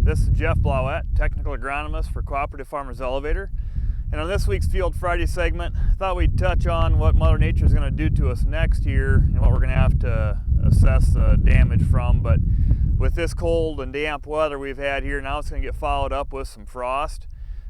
This is Jeff Blauette, Technical Agronomist for Cooperative Farmers Elevator. And on this week's Field Friday segment, I thought we'd touch on what Mother Nature is going to do to us next year and what we're going to have to assess damage from. But with this cold and damp weather we've had here, now it's going to get followed up with some frost.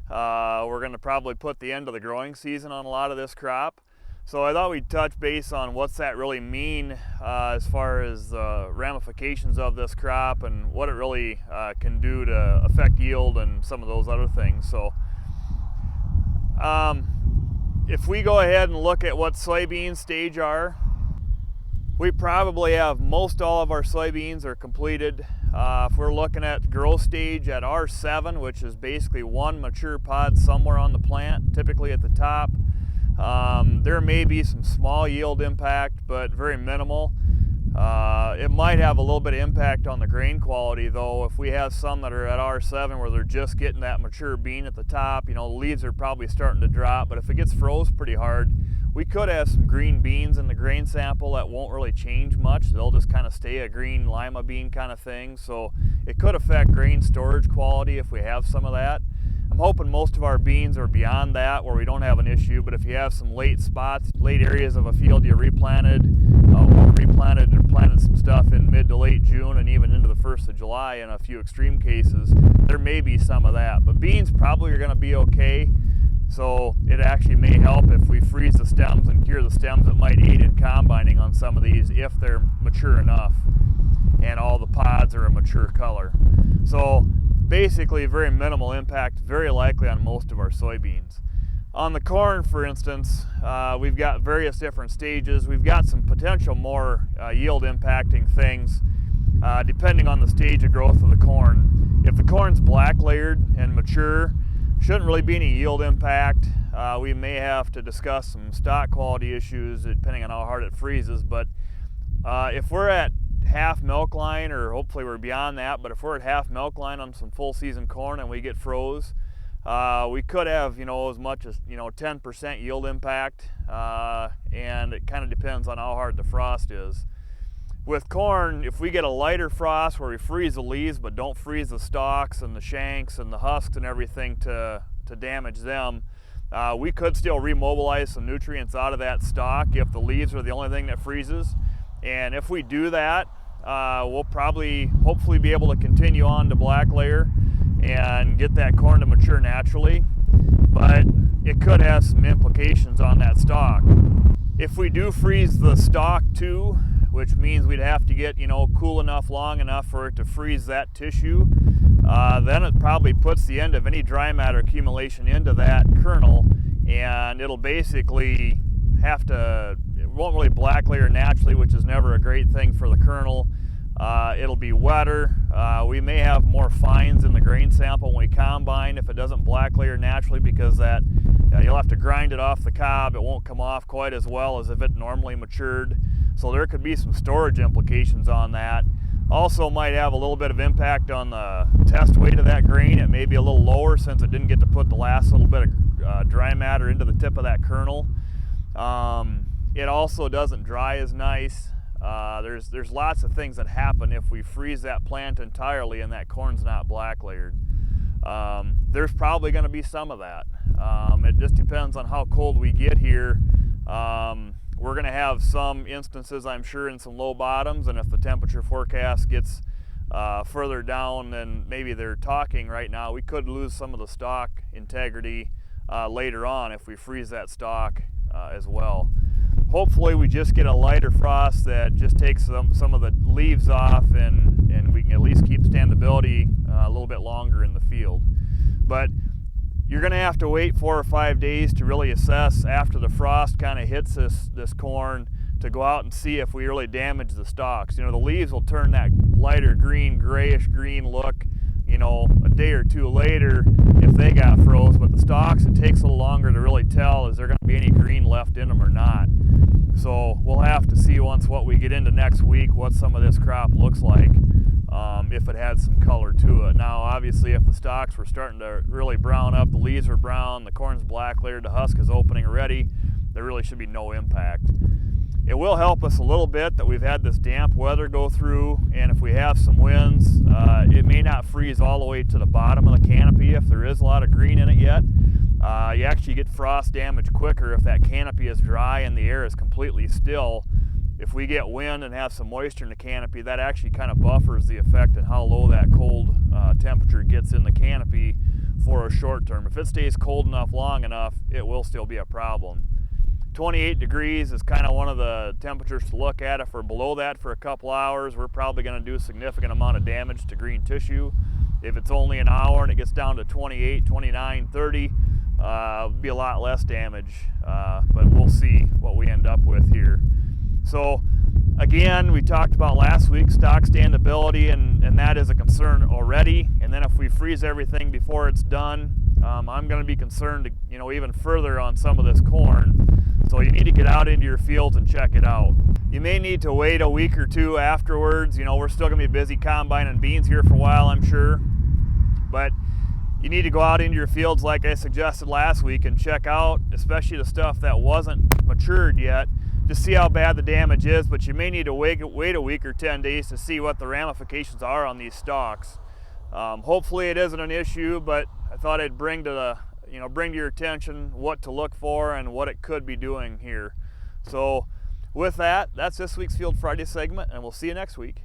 We're going to probably put the end of the growing season on a lot of this crop. So I thought we'd touch base on what's that really mean as far as the ramifications of this crop and what it really can do to affect yield and some of those other things. So if we go ahead and look at what soybean stage are, we probably have most all of our soybeans are completed. If we're looking at growth stage at R7, which is basically one mature pod somewhere on the plant, typically at the top. There may be some small yield impact, but very minimal. It might have a little bit of impact on the grain quality though. If we have some that are at R7 where they're just getting that mature bean at the top, the leaves are probably starting to drop, but if it gets froze pretty hard, we could have some green beans in the grain sample that won't really change much. They'll just kind of stay a green lima bean kind of thing. So it could affect grain storage quality if we have some of that. I'm hoping most of our beans are beyond that where we don't have an issue, but if you have some late spots, late areas of a field you replanted or planted some stuff in mid to late June and even into the 1st of July in a few extreme cases, there may be some of that. But beans probably are going to be okay. So it actually may help if we freeze the stems and cure the stems. It might aid in combining on some of these if they're mature enough and all the pods are a mature color. So basically very minimal impact, very likely on most of our soybeans. On the corn, for instance, we've got various different stages. We've got some potential more yield impacting things depending on the stage of growth of the corn. If the corn's black layered and mature, shouldn't really be any yield impact. We may have to discuss some stock quality issues depending on how hard it freezes, but if we're at half milk line, or hopefully we're beyond that, but if we're at half milk line on some full season corn and we get froze, we could have as much as 10% yield impact, and it kind of depends on how hard the frost is. With corn, if we get a lighter frost where we freeze the leaves but don't freeze the stalks and the shanks and the husks and everything to damage them, we could still remobilize some nutrients out of that stalk if the leaves are the only thing that freezes. And if we do that, we'll probably hopefully be able to continue on to black layer and get that corn to mature naturally, but it could have some implications on that stalk. If we do freeze the stalk too, which means we'd have to get cool enough long enough for it to freeze that tissue, then it probably puts the end of any dry matter accumulation into that kernel, and it'll basically it won't really black layer naturally, which is never a great thing for the kernel. It'll be wetter. We may have more fines in the grain sample when we combine if it doesn't black layer naturally, because you'll have to grind it off the cob. It won't come off quite as well as if it normally matured. So there could be some storage implications on that. Also might have a little bit of impact on the test weight of that grain. It may be a little lower since it didn't get to put the last little bit of dry matter into the tip of that kernel. It also doesn't dry as nice. There's lots of things that happen if we freeze that plant entirely and that corn's not black layered. There's probably going to be some of that. It just depends on how cold we get here. We're going to have some instances, I'm sure, in some low bottoms, and if the temperature forecast gets further down than maybe they're talking right now, we could lose some of the stalk integrity later on if we freeze that stalk as well. Hopefully we just get a lighter frost that just takes some of the leaves off, and we can at least keep standability a little bit longer in the field. But you're going to have to wait 4 or 5 days to really assess after the frost kind of hits this corn to go out and see if we really damage the stalks. The leaves will turn that lighter green, grayish green look a day or two later if they got froze, but the stalks, it takes a little longer to really tell is there going to be any green left in them or not. So we'll have to see once what we get into next week what some of this crop looks like, if it had some color to it. Now obviously if the stalks were starting to really brown up, the leaves are brown, the corn's black layered, the husk is opening already, there really should be no impact. It will help us a little bit that we've had this damp weather go through, and if we have some winds, it may not not freeze all the way to the bottom of the canopy if there is a lot of green in it yet. You actually get frost damage quicker if that canopy is dry and the air is completely still. If we get wind and have some moisture in the canopy, that actually kind of buffers the effect and how low that cold temperature gets in the canopy for a short term. If it stays cold enough long enough, it will still be a problem. 28 degrees is kind of one of the temperatures to look at. If we're below that for a couple hours, we're probably going to do a significant amount of damage to green tissue. If it's only an hour and it gets down to 28, 29, 30, it'll be a lot less damage, but we'll see what we end up with here. So again, we talked about last week stock standability, and that is a concern already. And then if we freeze everything before it's done, I'm going to be concerned, even further on some of this corn. So you need to get out into your fields and check it out. You may need to wait a week or two afterwards. We're still going to be busy combining beans here for a while, I'm sure. But you need to go out into your fields like I suggested last week and check out, especially the stuff that wasn't matured yet, to see how bad the damage is. But you may need to wait a week or 10 days to see what the ramifications are on these stalks. Hopefully it isn't an issue, but I thought I'd bring to your attention what to look for and what it could be doing here. So with that, that's this week's Field Friday segment, and we'll see you next week.